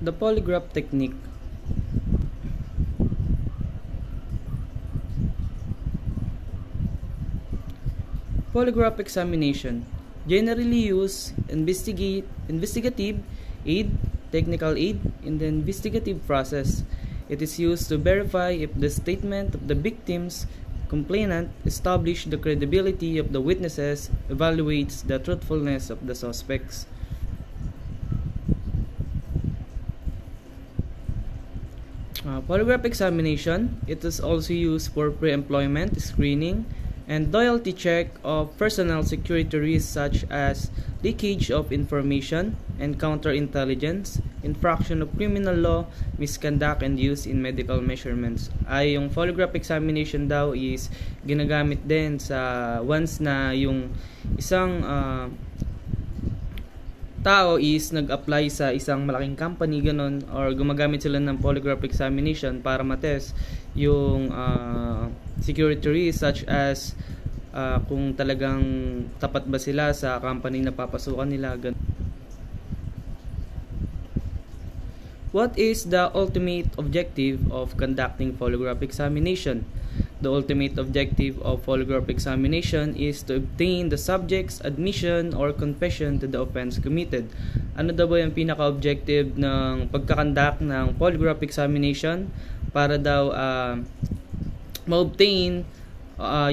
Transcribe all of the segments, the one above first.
The polygraph technique. Polygraph examination generally use investigative aid, technical aid in the investigative process. It is used to verify if the statement of the victim's complainant establish the credibility of the witnesses, evaluates the truthfulness of the suspects. Polygraph examination, it is also used for pre-employment screening and loyalty check of personal security risks such as leakage of information and counterintelligence, infraction of criminal law, misconduct, and use in medical measurements. Yung polygraph examination daw is ginagamit din sa once na yung isang tao is nag-apply sa isang malaking company, ganun, or gumagamit sila ng polygraph examination para matest yung security risks such as kung talagang tapat ba sila sa company na papasukan nila, ganun. What is the ultimate objective of conducting polygraph examination? The ultimate objective of polygraph examination is to obtain the subject's admission or confession to the offense committed. Ano daw ba yung pinaka-objective ng pagkakandak ng polygraph examination? Para daw ma-obtain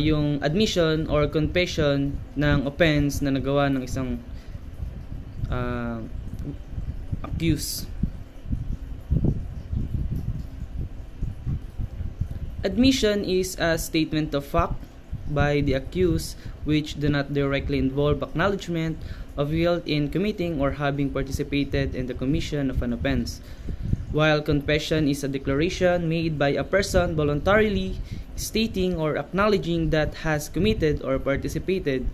yung admission or confession ng offense na nagawa ng isang accused. Admission is a statement of fact by the accused which do not directly involve acknowledgement of guilt in committing or having participated in the commission of an offense, while confession is a declaration made by a person voluntarily stating or acknowledging that has committed or participated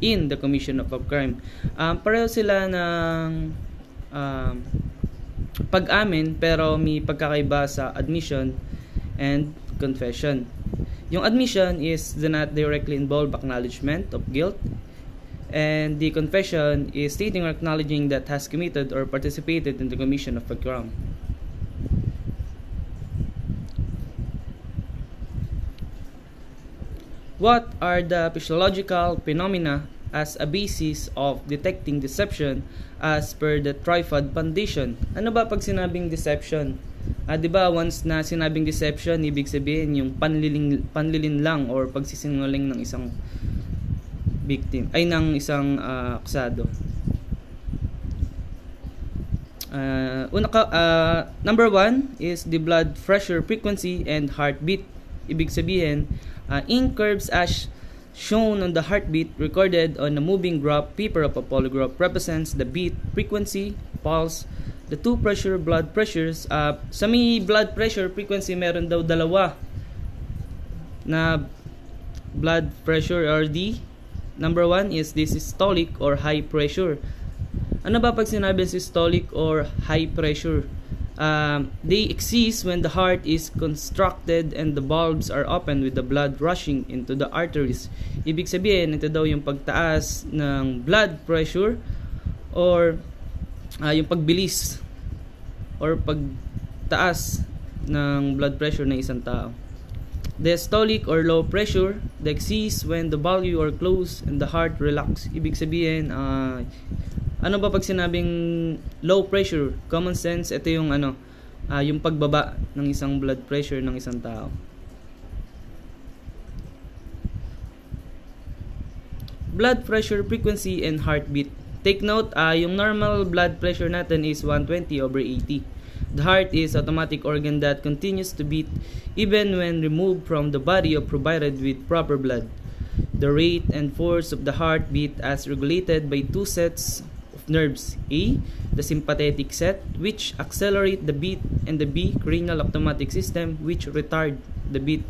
in the commission of a crime. Pareho sila ng pag-amin pero may pagkakaiba sa admission and confession. Yung admission is do not directly involve acknowledgement of guilt, and the confession is stating or acknowledging that has committed or participated in the commission of a crime. What are the physiological phenomena as a basis of detecting deception as per the Trifad Foundation? Ano ba pag sinabing deception? Di ba once na sinabing deception, ibig sabihin yung panlilin lang or pagsisinungaling ng isang victim ay ng isang akusado. Number 1 is the blood pressure frequency and heartbeat. Ibig sabihin, in curves as shown on the heartbeat recorded on a moving graph paper of a polygraph represents the beat frequency, pulse, the two blood pressures. Sa may blood pressure frequency, meron daw dalawa na blood pressure or D. Number 1 is the systolic or high pressure. Ano ba pag sinabi systolic or high pressure? They exist when the heart is constricted and the valves are open with the blood rushing into the arteries. Ibig sabihin, ito daw yung pagtaas ng blood pressure or yung pagbilis or pagtaas ng blood pressure ng isang tao. Diastolic or low pressure, that exists when the valve are closed and the heart relax. Ibig sabihin, ano ba pag sinabing low pressure? Common sense, ito yung yung pagbaba ng isang blood pressure ng isang tao. Blood pressure frequency and heartbeat. Take note, yung normal blood pressure natin is 120/80. The heart is automatic organ that continues to beat even when removed from the body or provided with proper blood. The rate and force of the heartbeat as regulated by two sets of nerves. A, the sympathetic set, which accelerate the beat, and the B, cranial automatic system, which retard the beat.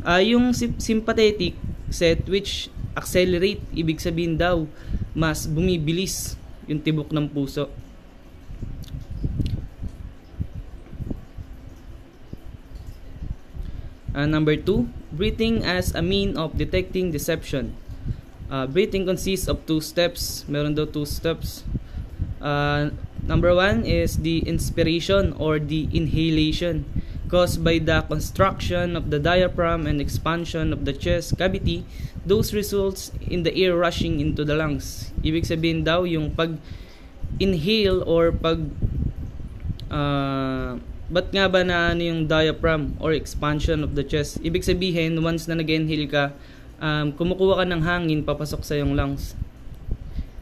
Yung sympathetic set, which accelerate, ibig sabihin daw, mas bumibilis yung tibok ng puso. Number 2, breathing as a mean of detecting deception. Breathing consists of 2 steps. Meron daw 2 steps. Number 1 is the inspiration or the inhalation caused by the construction of the diaphragm and expansion of the chest cavity. Those results in the air rushing into the lungs. Ibig sabihin daw yung pag-inhale or ba't nga ba na ano yung diaphragm or expansion of the chest? Ibig sabihin, once na nag-inhale ka, kumukuha ka ng hangin papasok sa iyong lungs.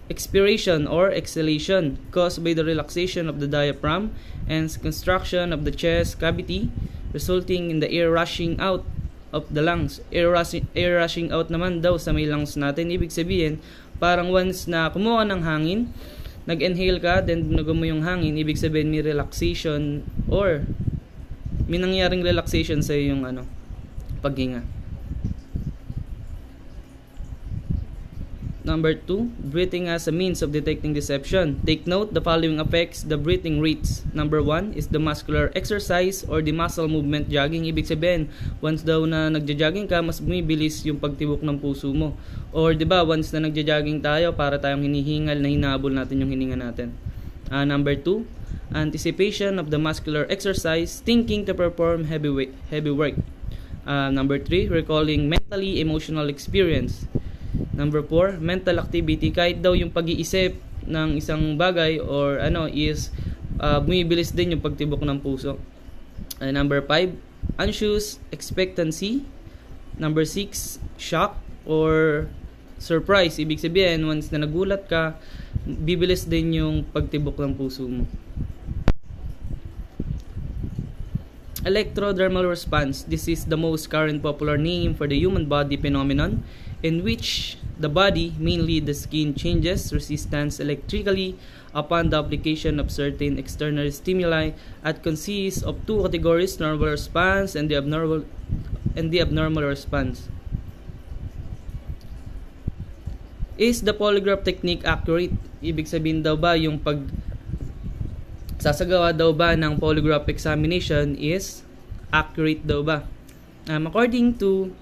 Expiration or exhalation caused by the relaxation of the diaphragm and construction of the chest cavity, resulting in the air rushing out of the lungs. Air rushing out naman daw sa may lungs natin. Ibig sabihin, parang once na kumuha ng hangin, nag-inhale ka, then binugo mo yung hangin, ibig sabihin may relaxation or may nangyaring relaxation sa yung paghinga. Number 2, breathing as a means of detecting deception. Take note, the following affects the breathing rates. Number 1 is the muscular exercise or the muscle movement jogging. Ibig sabihin, once daw na nagja-jogging ka, mas bumibilis yung pagtibok ng puso mo. Or 'di ba, once na nagja-jogging tayo, para tayong hinihingal na hinahabol natin yung hininga natin. Number 2, anticipation of the muscular exercise, thinking to perform heavy work. Number 3, recalling mentally emotional experience. Number 4, mental activity. Kahit daw yung pag-iisip ng isang bagay or is bumibilis din yung pagtibok ng puso. Number 5, anxious expectancy. Number 6, shock or surprise. Ibig sabihin, once na nagulat ka, bibilis din yung pagtibok ng puso mo. Electrodermal response. This is the most current popular name for the human body phenomenon in which the body, mainly the skin, changes resistance electrically upon the application of certain external stimuli. It consists of two categories, normal response and the abnormal response. Is the polygraph technique accurate? Ibig sabihin daw ba yung sasagawa daw ba ng polygraph examination is accurate daw ba? According to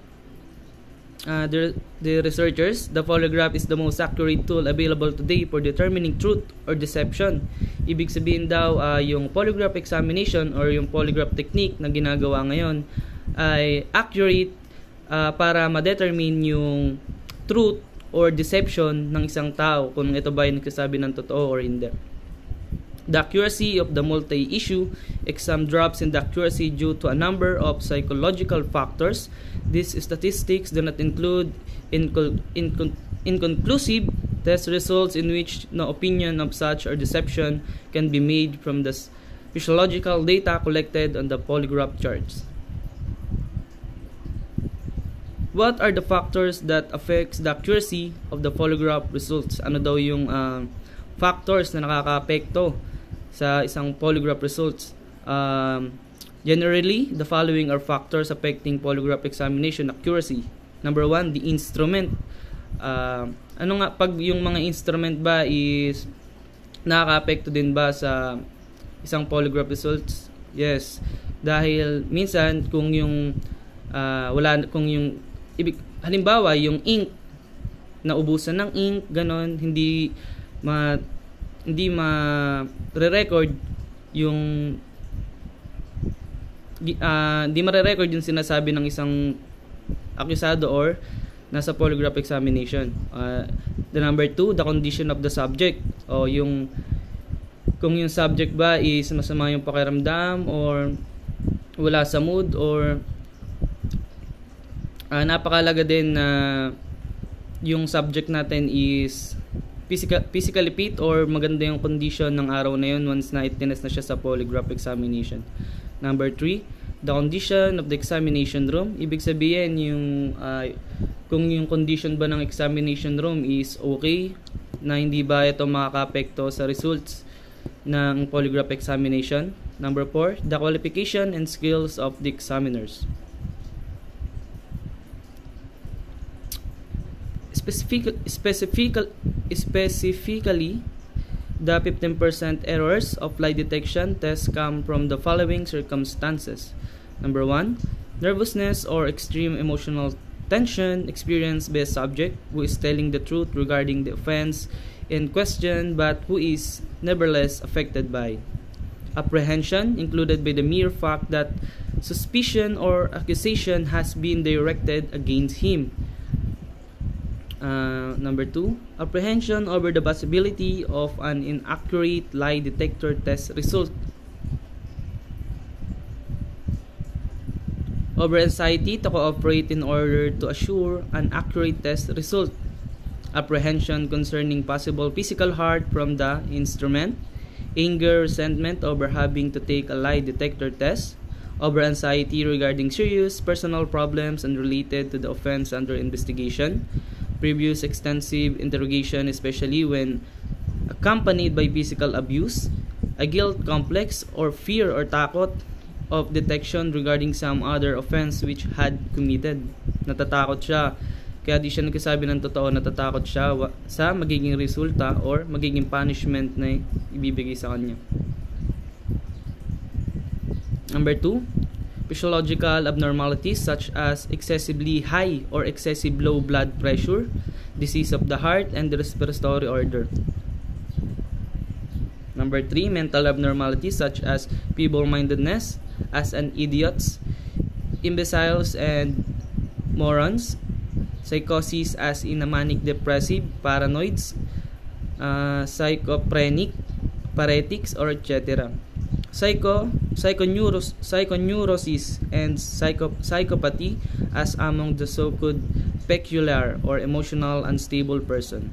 the researchers, the polygraph is the most accurate tool available today for determining truth or deception. Ibig sabihin daw yung polygraph examination or yung polygraph technique na ginagawa ngayon ay accurate para ma-determine yung truth or deception ng isang tao, kung ito ba ay nagsasabi ng totoo or hindi. The accuracy of the multi-issue exam drops in the accuracy due to a number of psychological factors. These statistics do not include inconclusive test results in which no opinion of such or deception can be made from the physiological data collected on the polygraph charts. What are the factors that affects the accuracy of the polygraph results? Ano daw yung factors na nakaka-apekto sa isang polygraph results? Generally, the following are factors affecting polygraph examination accuracy. Number 1, the instrument. Pag yung mga instrument ba is nakaka-apekto din ba sa isang polygraph results? Yes. Dahil minsan kung yung halimbawa yung ink, naubusan ng ink, ganon, hindi ma-re-record yung sinasabi ng isang akusado or nasa polygraph examination. The number 2, the condition of the subject, o kung yung subject ba is masama yung pakiramdam or wala sa mood, or napakalaga din na yung subject natin is physically fit or maganda yung condition ng araw na yun once na itines na siya sa polygraph examination. Number 3, the condition of the examination room. Ibig sabihin kung yung condition ba ng examination room is okay, na hindi ba ito makaka-apekto sa results ng polygraph examination. Number 4, the qualification and skills of the examiners. Specifically, the 15% errors of lie detection tests come from the following circumstances. Number 1, nervousness or extreme emotional tension experienced by a subject who is telling the truth regarding the offense in question but who is nevertheless affected by. Apprehension, included by the mere fact that suspicion or accusation has been directed against him. Number 2, apprehension over the possibility of an inaccurate lie detector test result. Over anxiety to cooperate in order to assure an accurate test result. Apprehension concerning possible physical harm from the instrument. Anger, resentment over having to take a lie detector test. Over anxiety regarding serious personal problems unrelated to the offense under investigation. Previous extensive interrogation, especially when accompanied by physical abuse. A guilt complex or fear or takot of detection regarding some other offense which had committed. Natatakot siya. Kaya di siya nagsasabi ng totoo, natatakot siya sa magiging resulta or magiging punishment na ibibigay sa kanya. Number 2, physiological abnormalities such as excessively high or excessive low blood pressure, disease of the heart, and the respiratory order. Number 3, mental abnormalities such as feeble-mindedness, as an idiots, imbeciles and morons, psychosis as in a manic depressive, paranoids, schizophrenic, paretics, or etc. Psychoneurosis and psychopathy as among the so-called peculiar or emotional unstable person.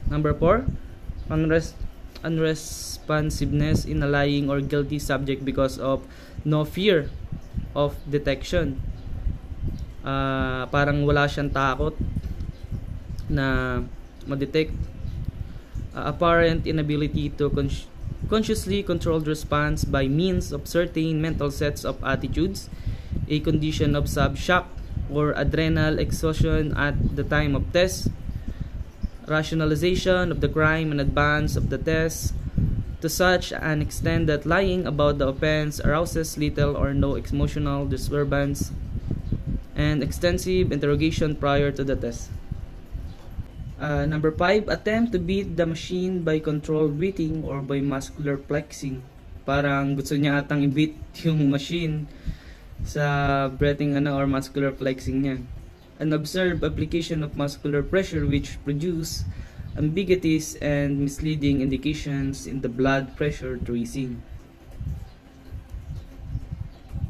Number 4, unresponsiveness in a lying or guilty subject because of no fear of detection. Parang wala siyang takot na ma-detect. Apparent inability to consciously control response by means of certain mental sets of attitudes, a condition of shock or adrenal exhaustion at the time of test, rationalization of the crime in advance of the test to such an extent that lying about the offense arouses little or no emotional disturbance, and extensive interrogation prior to the test. Number 5, attempt to beat the machine by controlled breathing or by muscular flexing. Parang gusto niya atang i-beat yung machine sa breathing or muscular flexing niya. An observed application of muscular pressure which produce ambiguities and misleading indications in the blood pressure tracing.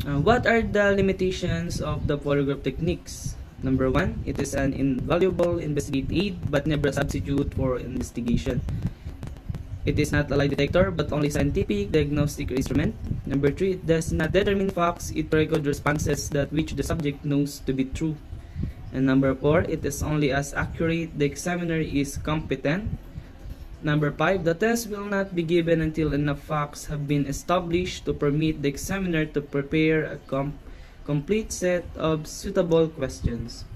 What are the limitations of the polygraph techniques? Number 1, it is an invaluable investigative aid but never a substitute for investigation. It is not a lie detector but only scientific diagnostic instrument. Number 3, it does not determine facts, it records responses that which the subject knows to be true. And number 4, it is only as accurate the examiner is competent. Number 5, the test will not be given until enough facts have been established to permit the examiner to prepare a complete set of suitable questions.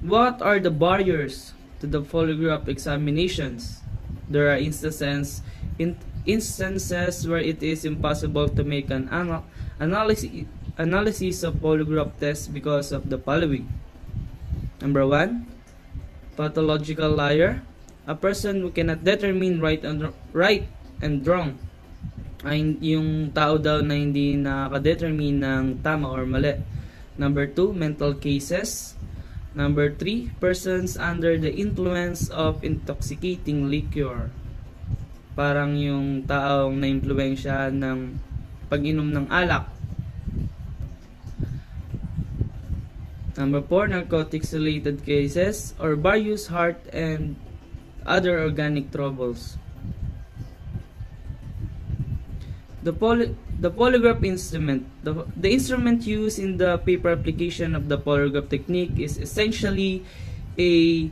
What are the barriers to the polygraph examinations? There are instances where it is impossible to make an analysis of polygraph tests because of the following. Number 1, pathological liar, a person who cannot determine right and wrong. Ay yung tao daw na hindi nakaka-determine ng tama or mali. Number 2, mental cases. Number 3, persons under the influence of intoxicating liquor. Parang yung taong na-impluwensya ng pag-inom ng alak. Number 4, narcotics-related cases or various heart and other organic troubles. The polygraph instrument. The instrument used in the paper application of the polygraph technique is essentially a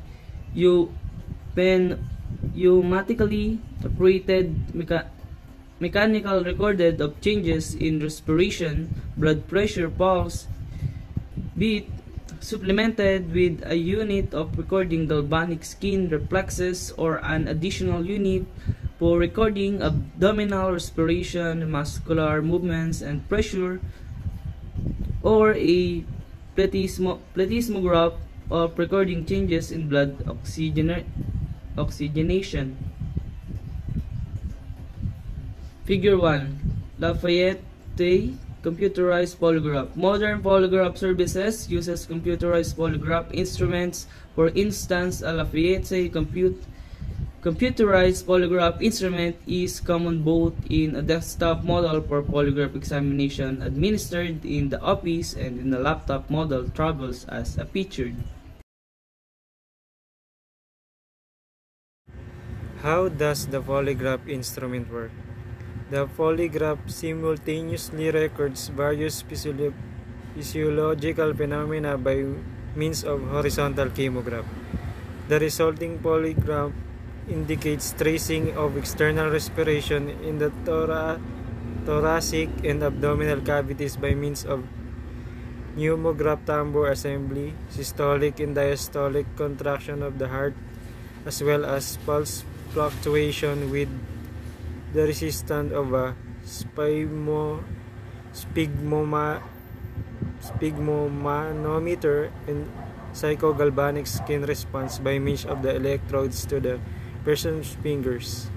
pneumatically operated mechanical recorded of changes in respiration, blood pressure, pulse, beat, supplemented with a unit of recording galvanic skin reflexes or an additional unit for recording abdominal respiration, muscular movements and pressure, or a plethysmograph of recording changes in blood oxygenation. Figure 1. Lafayette computerized polygraph. Modern polygraph services uses computerized polygraph instruments. For instance, a Lafayette computerized polygraph instrument is common both in a desktop model for polygraph examination administered in the office and in a laptop model travels as a featured. How does the polygraph instrument work? The polygraph simultaneously records various physiological phenomena by means of horizontal chemograph. The resulting polygraph indicates tracing of external respiration in the thoracic and abdominal cavities by means of pneumograph tambour assembly, systolic and diastolic contraction of the heart, as well as pulse fluctuation with the resistance of a sphygmomanometer and psychogalvanic skin response by means of the electrodes to the person's fingers.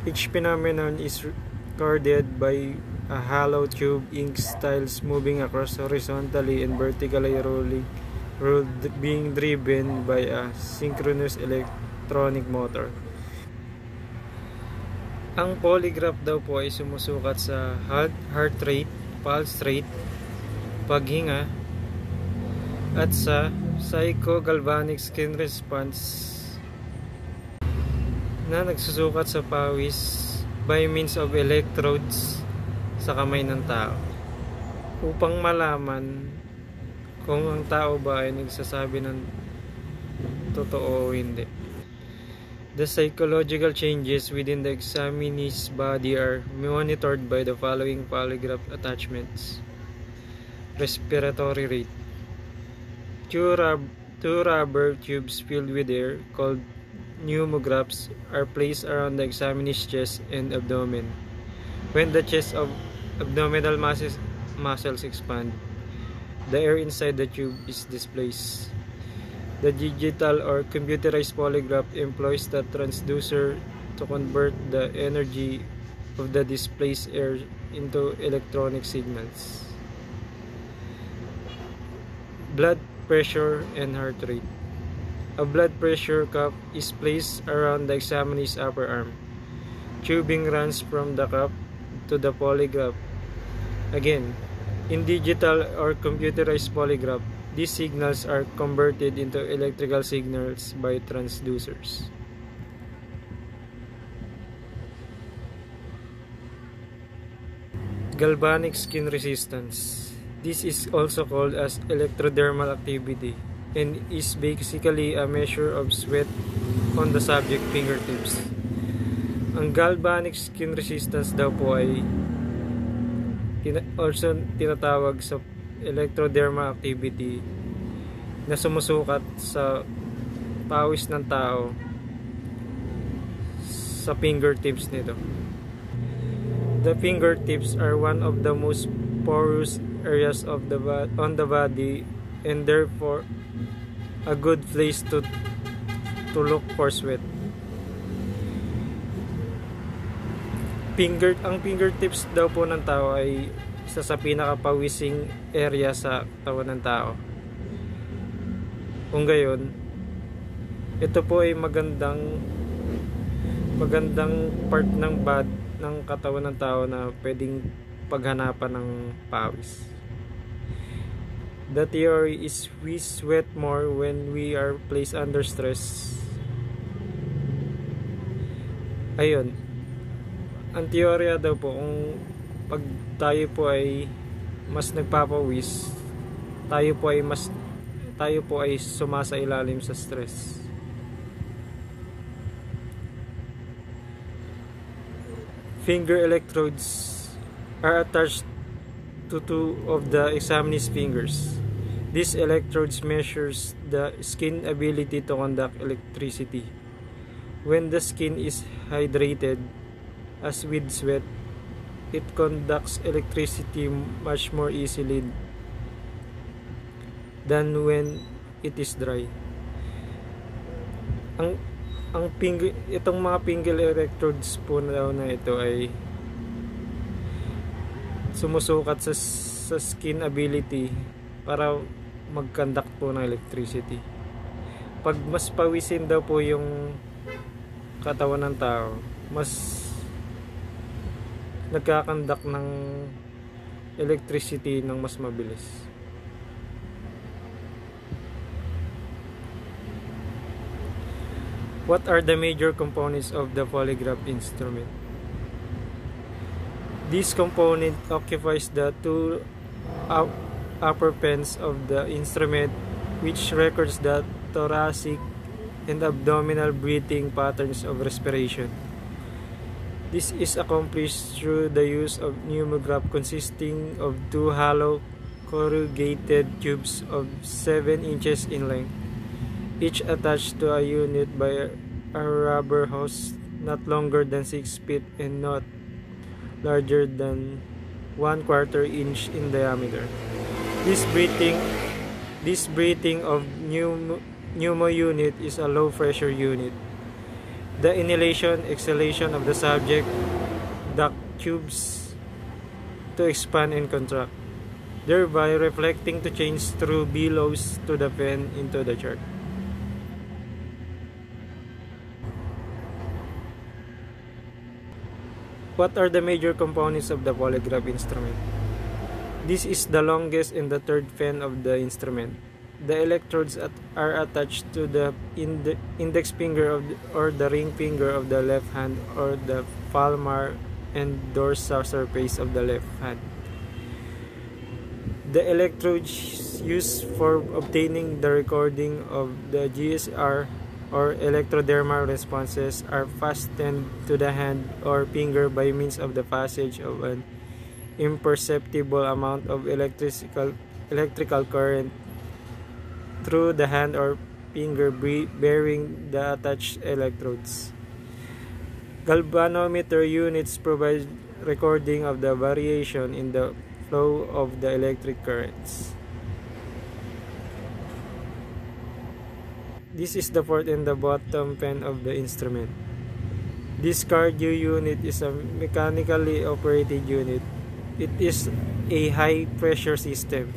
Each phenomenon is recorded by a hollow tube ink styles moving across horizontally and vertically being driven by a synchronous electronic motor. Ang polygraph daw po ay sumusukat sa heart rate, pulse rate, paghinga, at sa psychogalvanic skin response na nagsusukat sa pawis by means of electrodes sa kamay ng tao upang malaman kung ang tao ba ay nagsasabi ng totoo o hindi. The psychological changes within the examinee's body are monitored by the following polygraph attachments. Respiratory rate. Two rubber tubes filled with air, called pneumographs, are placed around the examinee's chest and abdomen. When the chest of abdominal muscles expand, the air inside the tube is displaced. The digital or computerized polygraph employs the transducer to convert the energy of the displaced air into electronic signals. Blood pressure and heart rate. A blood pressure cuff is placed around the examinee's upper arm. Tubing runs from the cuff to the polygraph. Again, in digital or computerized polygraph, these signals are converted into electrical signals by transducers. Galvanic skin resistance. This is also called as electrodermal activity and is basically a measure of sweat on the subject fingertips. Ang galvanic skin resistance daw po ay also tinatawag sa electrodermal activity na sumusukat sa pawis ng tao sa fingertips nito. The fingertips are one of the most porous areas of on the body and therefore a good place to look for sweat. Ang fingertips daw po ng tao ay isa sa pinakapawising area sa katawan ng tao. Kung gayon, ito po ay magandang part ng katawan ng tao na pwedeng paghanapan ng pawis. The theory is we sweat more when we are placed under stress. Ayun. Ang teorya daw po, kung pag tayo po ay mas nagpapawis, tayo po ay sumasailalim sa stress. Finger electrodes are attached to two of the examinee's fingers. These electrodes measures the skin ability to conduct electricity. When the skin is hydrated, as with sweat, it conducts electricity much more easily than when it is dry. Itong mga pingle electrodes po na ito ay sumusukat sa skin ability para mag-conduct po ng electricity. Pag mas pawisin daw po yung katawan ng tao, mas nagkakandak ng electricity ng mas mabilis. What are the major components of the polygraph instrument? This component occupies the two upper pens of the instrument, which records the thoracic and abdominal breathing patterns of respiration. This is accomplished through the use of pneumograph consisting of two hollow corrugated tubes of 7 inches in length, each attached to a unit by a rubber hose not longer than 6 feet and not larger than 1/4 inch in diameter. This breathing of pneumo unit is a low pressure unit. The inhalation exhalation of the subject duct tubes to expand and contract, thereby reflecting to change through bellows to the pen into the chart. What are the major components of the polygraph instrument? This is the longest and the third pen of the instrument. The electrodes are attached to the index finger or the ring finger of the left hand or the palmar and dorsal surface of the left hand. The electrodes used for obtaining the recording of the GSR or electrodermal responses are fastened to the hand or finger by means of the passage of an imperceptible amount of electrical current through the hand or finger bearing the attached electrodes. Galvanometer units provide recording of the variation in the flow of the electric currents. This is the fourth and the bottom pen of the instrument. This cardio unit is a mechanically operated unit. It is a high pressure system.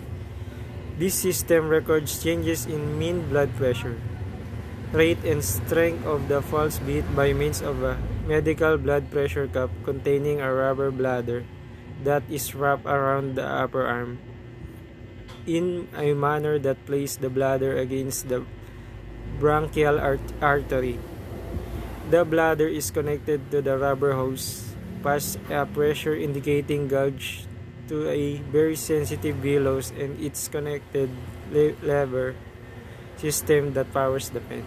This system records changes in mean blood pressure, rate and strength of the pulse beat by means of a medical blood pressure cup containing a rubber bladder that is wrapped around the upper arm in a manner that places the bladder against the bronchial artery. The bladder is connected to the rubber hose, past a pressure indicating gauge to a very sensitive bellows and its connected lever system that powers the pen.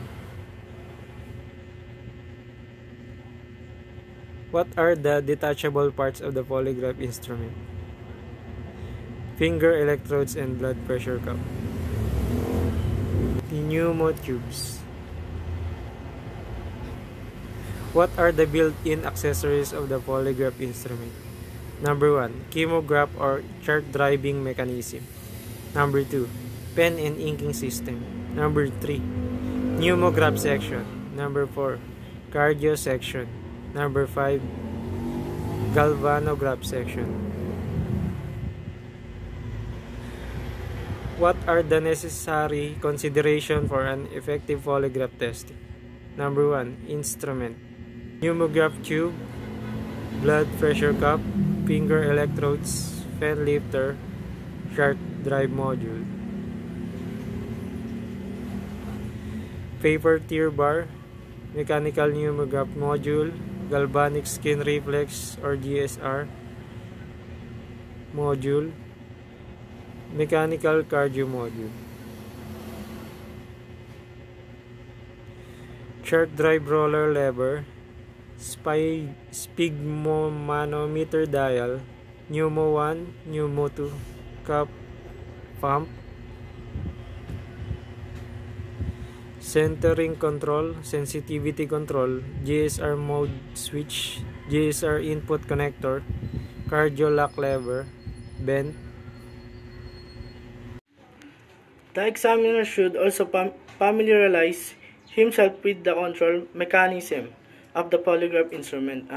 What are the detachable parts of the polygraph instrument? Finger electrodes and blood pressure cup. Pneumotubes. What are the built-in accessories of the polygraph instrument? Number 1, chemograph or chart driving mechanism. Number 2, pen and inking system. Number 3, pneumograph section. Number 4, cardio section. Number 5, galvanograph section. What are the necessary consideration for an effective polygraph testing? Number 1, instrument. Pneumograph tube, blood pressure cup, finger electrodes, pen lifter, chart drive module. Paper tear bar, mechanical pneumograph module, galvanic skin reflex or GSR module, mechanical cardio module. Chart drive roller lever, sphygmomanometer dial, pneumo 1, pneumo 2, cup, pump, centering control, sensitivity control, GSR mode switch, GSR input connector, cardio lock lever, vent. The examiner should also familiarize himself with the control mechanism of the polygraph instrument.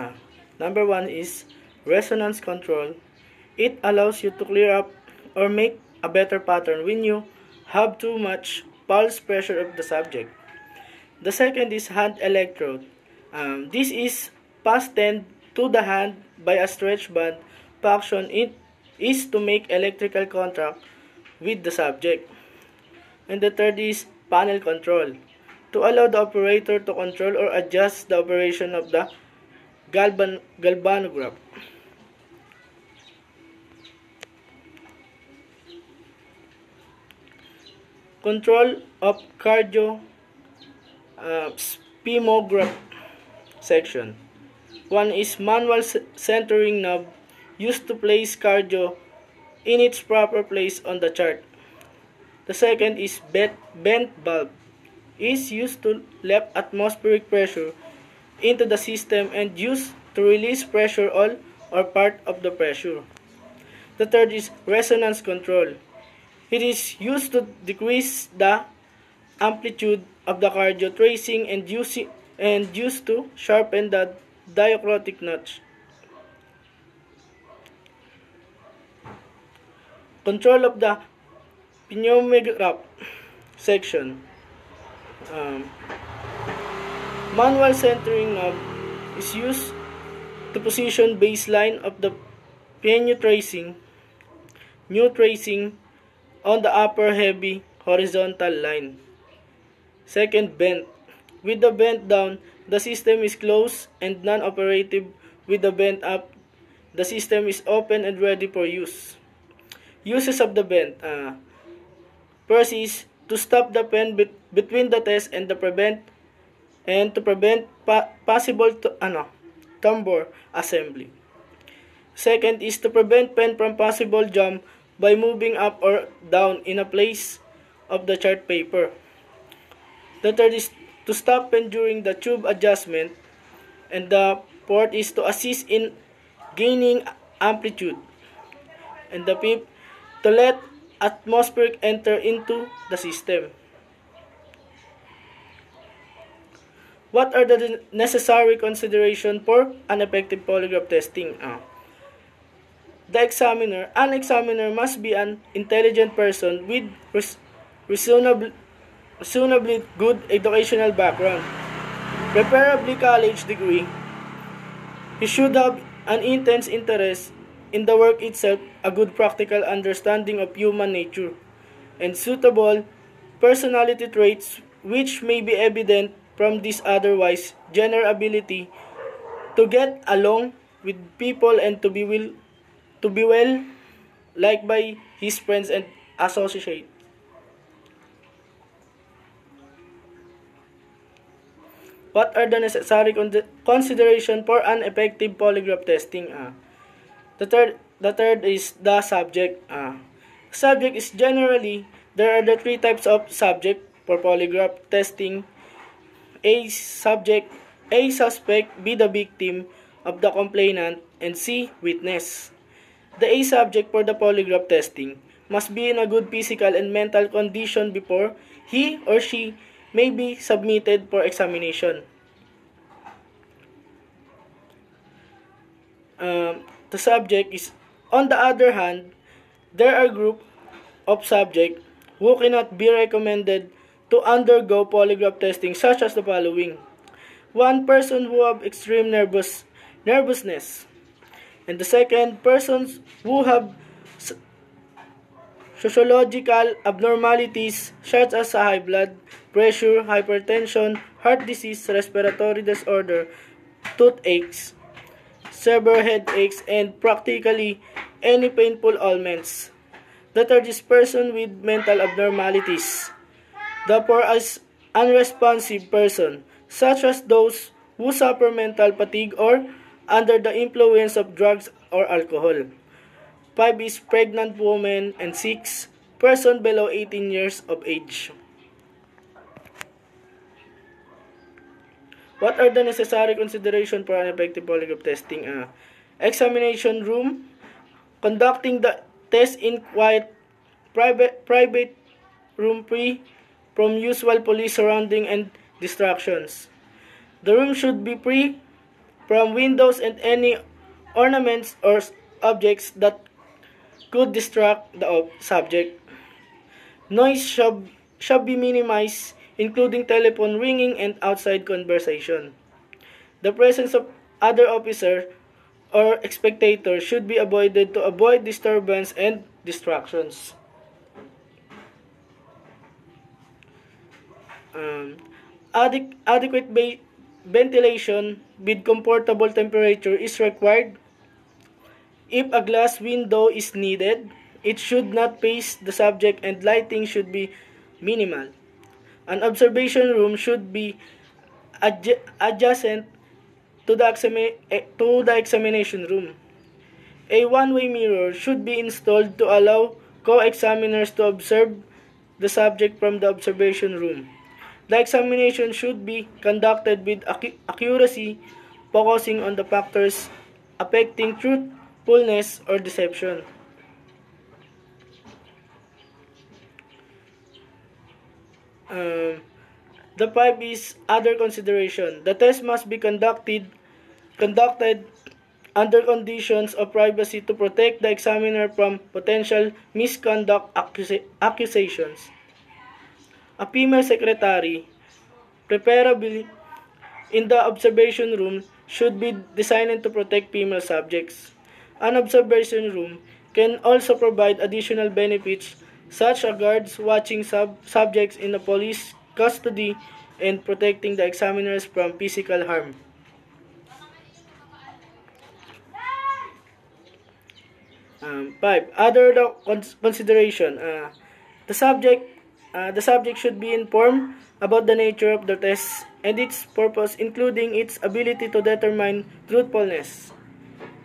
Number 1 is resonance control. It allows you to clear up or make a better pattern when you have too much pulse pressure of the subject. The second is hand electrode. This is fastened to the hand by a stretch band. Function it is to make electrical contact with the subject. And the third is panel control, to allow the operator to control or adjust the operation of the galvanograph. Control of cardio spimograph section. One is manual centering knob used to place cardio in its proper place on the chart. The second is bent valve. Is used to let atmospheric pressure into the system and used to release pressure all or part of the pressure. The third is resonance control. It is used to decrease the amplitude of the cardio tracing and used to sharpen the diacritic notch. Control of the pneumatograph section. Manual centering knob is used to position baseline of the new tracing on the upper heavy horizontal line. Second, bent. With the bent down, the system is closed and non-operative. With the bent up, the system is open and ready for use. Uses of the bent. First is to stop the pen between the test and to prevent possible tambour assembly. Second is to prevent pen from possible jump by moving up or down in a place of the chart paper. The third is to stop pen during the tube adjustment, and the fourth is to assist in gaining amplitude, and the fifth to let atmospheric enter into the system. What are the necessary considerations for an effective polygraph testing? An examiner must be an intelligent person with reasonably good educational background, preferably college degree. He should have an intense interest in the work itself, a good practical understanding of human nature, and suitable personality traits which may be evident from this otherwise general ability to get along with people and to be well liked by his friends and associates. What are the necessary consideration for an effective polygraph testing? The third is the subject. Subject is generally, there are the three types of subject for polygraph testing. A suspect, B the victim of the complainant, and C witness. The A subject for the polygraph testing must be in a good physical and mental condition before he or she may be submitted for examination. The subject is, on the other hand, there are group of subjects who cannot be recommended to undergo polygraph testing, such as the following. One person who have extreme nervousness, and the second, persons who have physiological abnormalities such as high blood pressure, hypertension, heart disease, respiratory disorder, toothaches, severe headaches, and practically any painful ailments. The third is person with mental abnormalities. The fourth is unresponsive person, such as those who suffer mental fatigue or under the influence of drugs or alcohol. 5 is pregnant woman, and 6, person below 18 years of age. What are the necessary considerations for an effective polygraph testing? Examination room, conducting the test in quiet, private room free from usual police surrounding and distractions. The room should be free from windows and any ornaments or objects that could distract the subject. Noise should be minimized, including telephone ringing and outside conversation. The presence of other officer or spectators should be avoided to avoid disturbance and distractions. Adequate ventilation with comfortable temperature is required. If a glass window is needed, it should not face the subject and lighting should be minimal. An observation room should be adjacent to the examination room. A one-way mirror should be installed to allow co-examiners to observe the subject from the observation room. The examination should be conducted with accuracy, focusing on the factors affecting truthfulness or deception. The 5 is other consideration. The test must be conducted under conditions of privacy to protect the examiner from potential misconduct accusations. A female secretary, preferably in the observation room, should be designed to protect female subjects. An observation room can also provide additional benefits such as guards watching subjects in the police custody and protecting the examiners from physical harm. Five, other consideration. The subject should be informed about the nature of the test and its purpose, including its ability to determine truthfulness.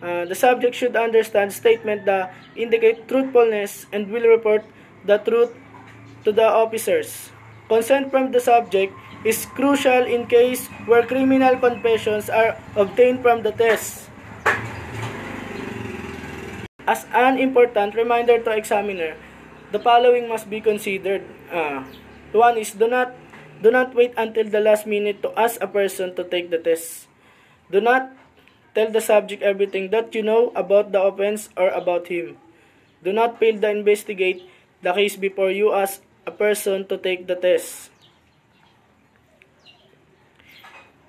The subject should understand statements that indicate truthfulness and will report the truth to the officers. Consent from the subject is crucial in case where criminal confessions are obtained from the test. As an important reminder to examiner, the following must be considered. One is do not wait until the last minute to ask a person to take the test. Do not tell the subject everything that you know about the offense or about him. Do not fail to investigate the case before you ask a person to take the test.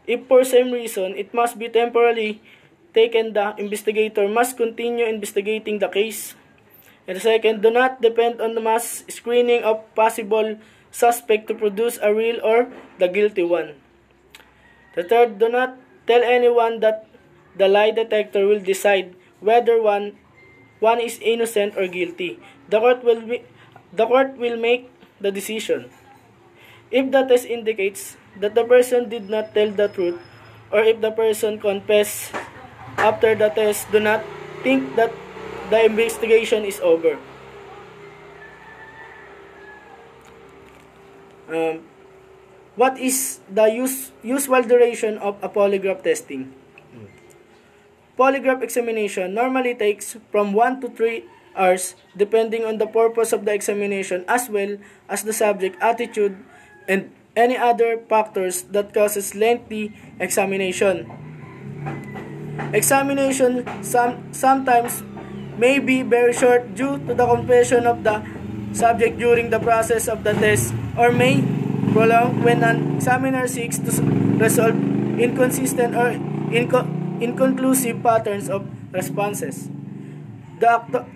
If for some reason it must be temporarily taken, the investigator must continue investigating the case. And second, do not depend on the mass screening of possible suspect to produce a real or the guilty one. The third, do not tell anyone that the lie detector will decide whether one is innocent or guilty. The court will make the decision. If the test indicates that the person did not tell the truth, or if the person confessed after the test, do not think that the investigation is over. What is the usual duration of a polygraph testing? Polygraph examination normally takes from 1 to 3 hours depending on the purpose of the examination as well as the subject attitude and any other factors that causes lengthy examination. Examination sometimes may be very short due to the confession of the subject during the process of the test or may prolong when an examiner seeks to resolve inconsistent or inconclusive patterns of responses. The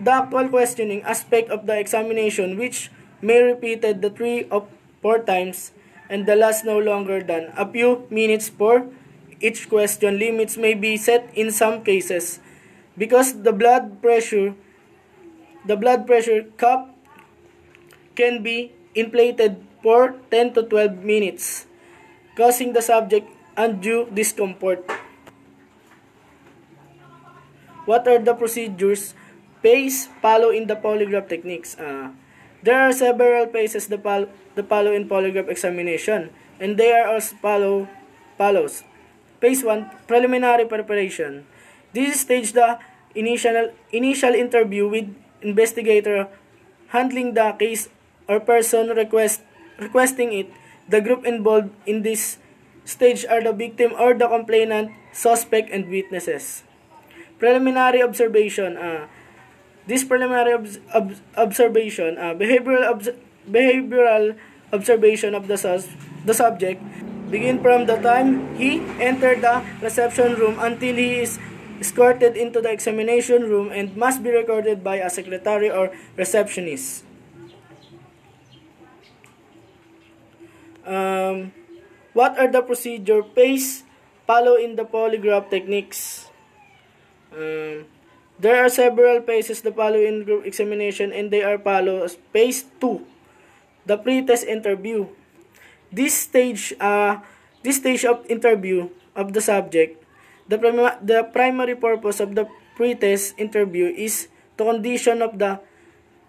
actual questioning aspect of the examination, which may repeated the 3 or 4 times and the last no longer than a few minutes for each question, limits may be set in some cases because the blood pressure cuff can be inflated for 10 to 12 minutes, causing the subject undue discomfort. What are the procedures follow in the polygraph techniques? There are several phases the follow in polygraph examination, and they are as follows. Phase 1, preliminary preparation. This stage the initial interview with investigator handling the case or person requesting it. The group involved in this stage are the victim or the complainant, suspect, and witnesses. Preliminary observation. This preliminary observation, behavioral observation of the subject, begin from the time he entered the reception room until he is escorted into the examination room and must be recorded by a secretary or receptionist. What are the procedure phase follow in the polygraph techniques? There are several phases to follow in group examination, and they are follow as phase 2, the pre-test interview. This stage of interview of the subject, the primary purpose of the pre-test interview is to condition of the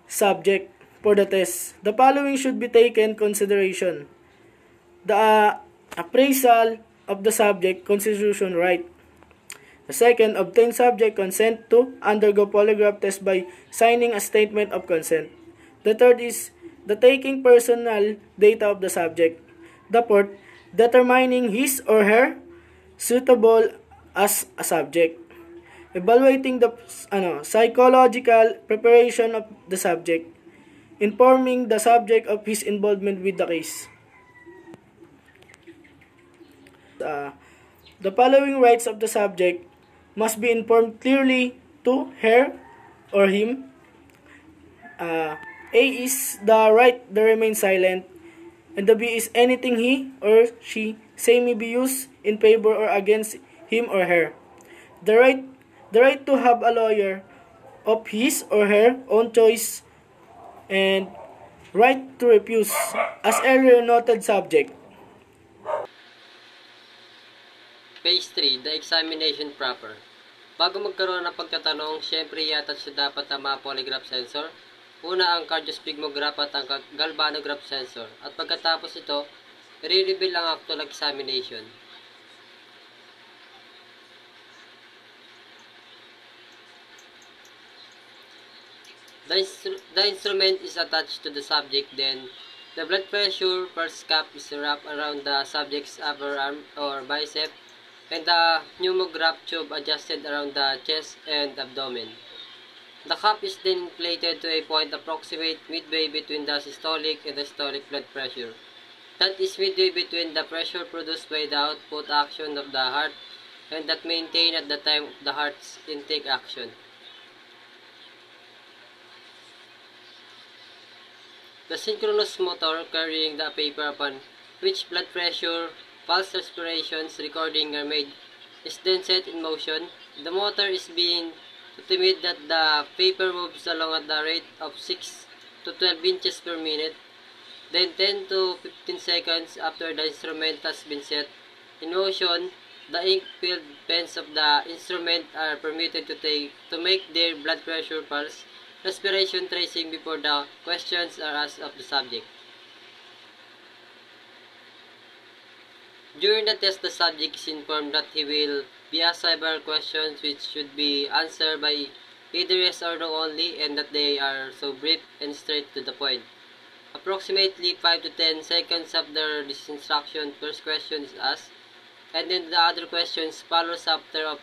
subject for the test. The following should be taken consideration: the appraisal of the subject constitutional right. The second, obtain subject consent to undergo polygraph test by signing a statement of consent. The third is the taking personal data of the subject. The fourth, determining his or her suitable as a subject. Evaluating the psychological preparation of the subject. Informing the subject of his involvement with the case. The following rights of the subject must be informed clearly to her or him. A is the right to remain silent, and the B is anything he or she say may be used in favor or against him or her. The right to have a lawyer of his or her own choice, and right to refuse, as earlier noted subject. Phase 3, the examination proper. Bago magkaroon ng pagtatanong, syempre i-attach na dapat ang mga polygraph sensor. Una ang cardiosphygmograph at ang galvanograph sensor. At pagkatapos ito, i-reveal ang actual examination. The instrument is attached to the subject, then the blood pressure pulse cap is wrapped around the subject's upper arm or bicep, and the pneumograph tube adjusted around the chest and abdomen. The cup is then inflated to a point approximate midway between the systolic and diastolic blood pressure. That is midway between the pressure produced by the output action of the heart and that maintained at the time of the heart's intake action. The synchronous motor carrying the paper upon which blood pressure, pulse, respirations, recording are made is then set in motion. The motor is being timid that the paper moves along at the rate of 6 to 12 inches per minute. Then 10 to 15 seconds after the instrument has been set in motion, the ink-filled pens of the instrument are permitted to make their blood pressure, pulse, respiration tracing before the questions are asked of the subject. During the test, the subject is informed that he will be asked several questions which should be answered by either yes or no only, and that they are so brief and straight to the point. Approximately 5 to 10 seconds after this instruction, first question is asked, and then the other questions follows after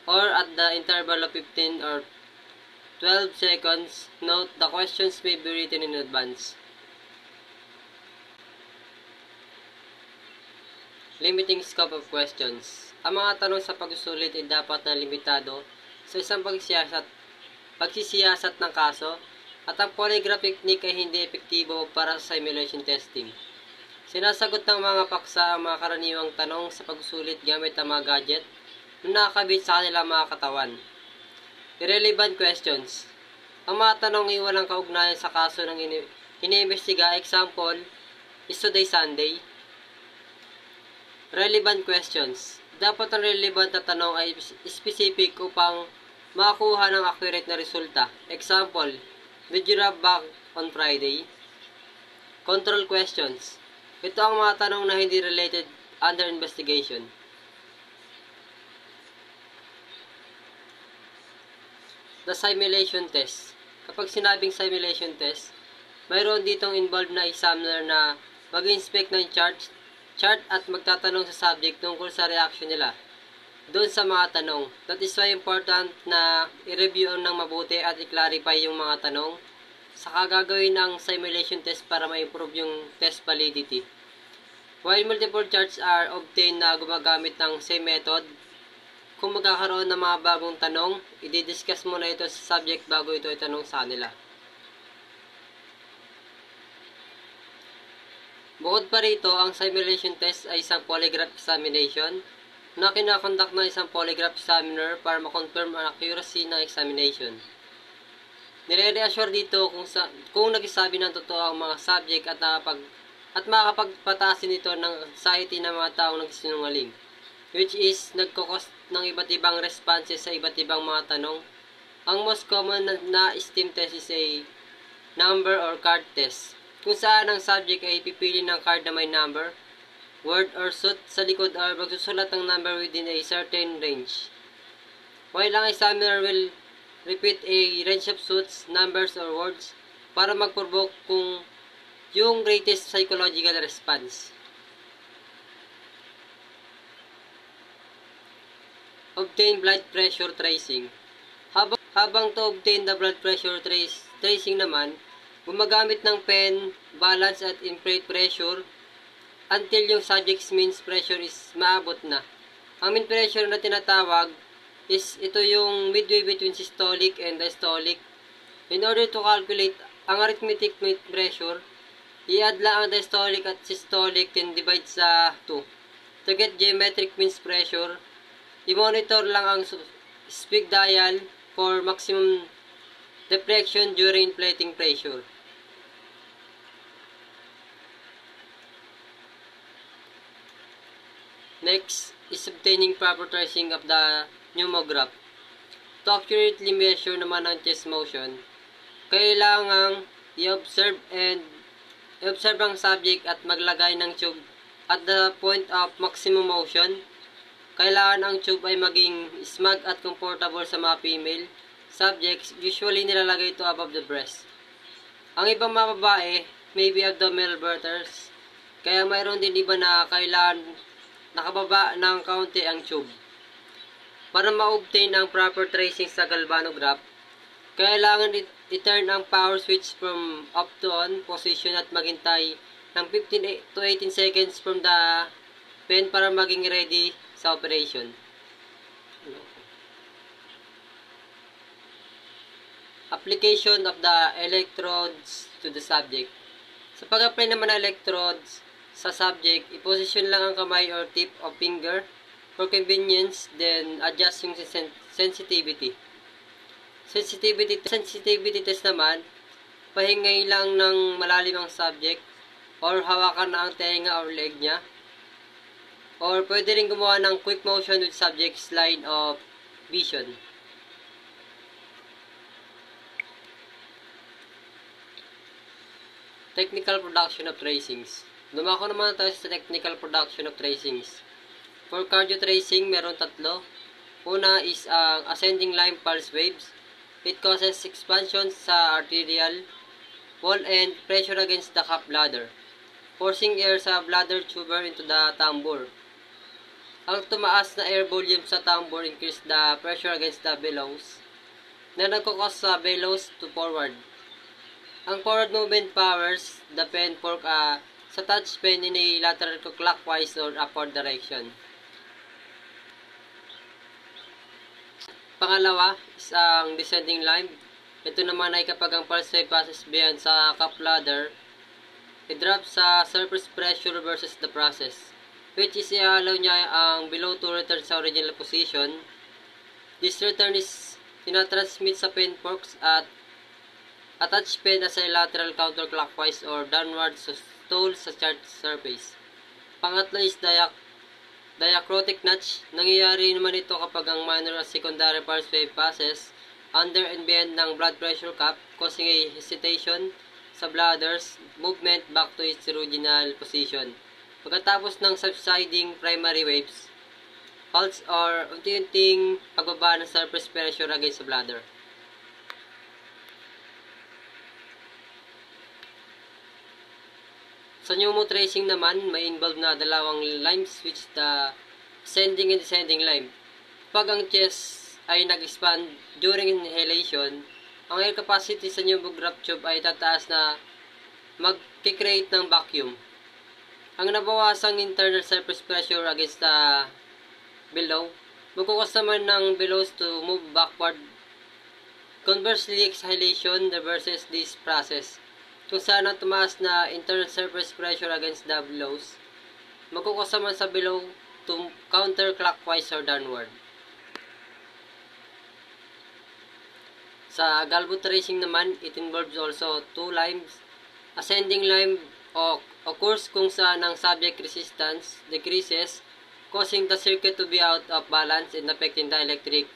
or at the interval of 15 or 12 seconds. Note, the questions may be written in advance. Limiting scope of questions. Ang mga tanong sa pagsusulit ay dapat na limitado sa isang pagsisiyasat ng kaso, at ang polygraph technique ay hindi epektibo para sa simulation testing. Sinasagot ng mga paksa ang mga karaniwang tanong sa pagsusulit gamit ang mga gadget na nakakabit sa kanilang mga katawan. Irrelevant questions. Ang mga tanong ay walang kaugnayan sa kaso ng iniimbestiga. Example, is today Sunday? Relevant questions. Dapat ang relevant na tanong ay specific upang makakuha ng accurate na resulta. Example, did you rub back on Friday? Control questions. Ito ang mga tanong na hindi related under investigation. The simulation test. Kapag sinabing simulation test, mayroon ditong involved na examiner na mag-inspect ng chart at magtatanong sa subject tungkol sa reaction nila doon sa mga tanong. That is why important na i-review ng mabuti at i-clarify yung mga tanong. Saka gagawin ang simulation test para ma-improve yung test validity. While multiple charts are obtained na gumagamit ng same method, kung magkakaroon ng mga bagong tanong, i-discuss muna ito sa subject bago ito itanong sa kanila. Bukod pa rito, ang simulation test ay isang polygraph examination na kinakonduct ng isang polygraph examiner para ma-confirm ang accuracy ng examination. Nire-reassure dito kung nagsasabi ng totoo ang mga subject at makakapagpatasin nito ng anxiety ng mga taong nagsinungaling, which is nagkukos ng iba't ibang responses sa iba't ibang mga tanong. Ang most common na STEAM test is a number or card test, kung saan ang subject ay pipili ng card na may number, word or suit sa likod or magsusulat ng number within a certain range. While ang examiner will repeat a range of suits, numbers, or words para mag-provoke kung yung greatest psychological response. Obtain blood pressure tracing. Habang to obtain the blood pressure tracing naman, gumagamit ng pen, balance at infrate pressure until yung subject's mean pressure is maabot na. Ang mean pressure na tinatawag is ito yung midway between systolic and diastolic. In order to calculate ang arithmetic mean pressure, i-add lang ang diastolic at systolic then divide sa 2. To get geometric mean pressure, i-monitor lang ang speed dial for maximum deflection during inflating pressure. Next is obtaining proper tracing of the pneumograph. To accurately measure naman ang chest motion, kailangang i-observe ang subject at maglagay ng tube at the point of maximum motion. Kailangan ang tube ay maging smooth at comfortable sa mga female subjects. Usually nilalagay ito above the breast. Ang ibang mga babae may be abdominal birthers, kaya mayroon din iba na kailangan nakababa ng kaunti ang tube. Para ma-obtain ang proper tracing sa galvanograph, kailangan i-turn ang power switch from off to on position at maghintay ng 15 to 18 seconds from the pen para maging ready sa operation. Application of the electrodes to the subject. Sa pag-apply naman ng electrodes sa subject, i-position lang ang kamay or tip of finger for convenience, then adjust yung sensitivity. Sensitivity test naman, pahingay lang ng malalim ang subject or hawakan na ang tenga or leg niya. Or pwede rin gumawa ng quick motion with subject's line of vision. Technical production of tracings. Dumako naman tayo sa technical production of tracings. For cardio tracing, meron 3. Una is ang ascending line pulse waves. It causes expansion sa arterial wall and pressure against the cup bladder, forcing air sa bladder tuber into the tambour. Ang tumaas na air volume sa tambour increase the pressure against the bellows na nagkukos sa bellows to forward. Ang forward movement powers the pen fork sa touch pen in a lateral clockwise or upward direction. Pangalawa is ang descending line. Ito naman ay kapag ang pulse wave passes beyond sa cup bladder, i-drop sa surface pressure versus the process, which is i-allow niya ang below to return sa original position. This return is tinatransmit sa pen forks at attach pen as a lateral counterclockwise or downward stole sa chart surface. Pangatlo is diacrotic notch. Nangyayari naman ito kapag ang minor at secondary pulse wave passes under and beyond ng blood pressure cap, causing a hesitation sa bladder's movement back to its original position. Pagkatapos ng subsiding primary waves, halts or unti-unting pagbaba ng surface pressure against sa bladder. Sa pneumo tracing naman, may involved na dalawang lime switch, the ascending and descending lime. Pag ang chest ay nag-expand during inhalation, ang air capacity sa pneumograph tube ay tataas na mag-create ng vacuum. Ang nabawasang internal surface pressure against the below, magkukas naman ng bellows to move backward. Conversely, exhalation reverses this process. Kung saan ang tumaas na internal surface pressure against the bellows, magkukas naman sa below to counterclockwise or downward. Sa galvo tracing naman, it involves also two limes. Ascending lime occurs kung saan ang subject resistance decreases, causing the circuit to be out of balance and affecting the electric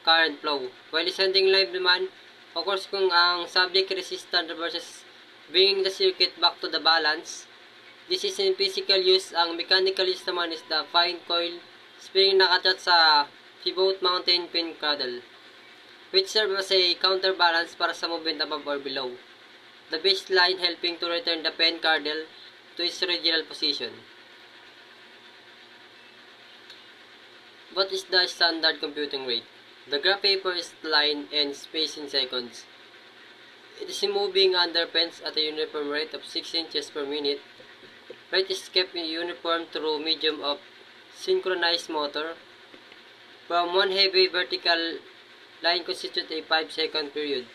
current flow. While descending lime naman occurs kung ang subject resistance reverses, bringing the circuit back to the balance. This is in physical use. Ang mechanical use naman is the fine coil spring nakachat sa pivot mountain pin cradle, which serve as a counterbalance para sa movement above or below the baseline, helping to return the pen cradle to its original position. What is the standard computing rate? The graph paper is line and space in seconds. It is moving under pens at a uniform rate of 6 inches per minute. Rate is kept uniform through medium of synchronized motor. From one heavy vertical line constitutes a 5-second period.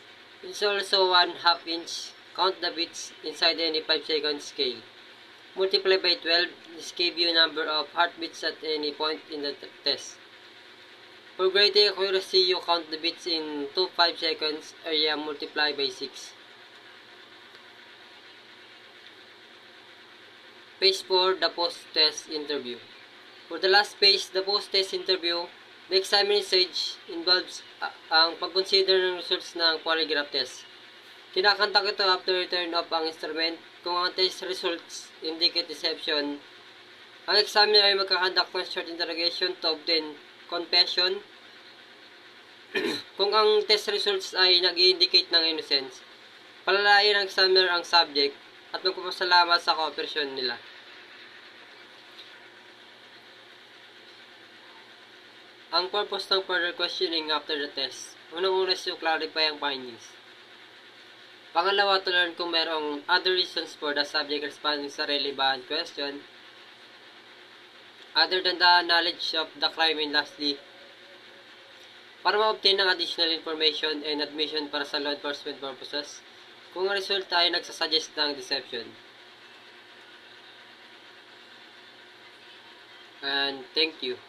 It is also 1/2 inch. Count the bits inside any 5-second scale. Multiply by 12. This gives you number of heartbeats at any point in the test. For greater accuracy, you count the bits in 2 5 seconds area multiply by 6. Phase 4, the post-test interview. For the last phase, the post-test interview, the examining stage involves ang pag-consider ng results ng polygraph test. Kinakantak ito after return of ang instrument. Kung ang test results indicate deception, ang examiner ay magkakandak ng short interrogation to obtain confession. Kung ang test results ay nag-indicate ng innocence, palalayan ng examiner ang subject at magpapasalamat sa cooperation nila. Ang purpose ng further questioning after the test, unang-una is to clarify ang findings. Pangalawa, to learn kung mayroong other reasons for the subject responding sa relevant question other than the knowledge of the crime. And lastly, para ma-obtain ng additional information and admission para sa law enforcement purposes kung ang resulta ay nagsasuggest ng deception. And thank you.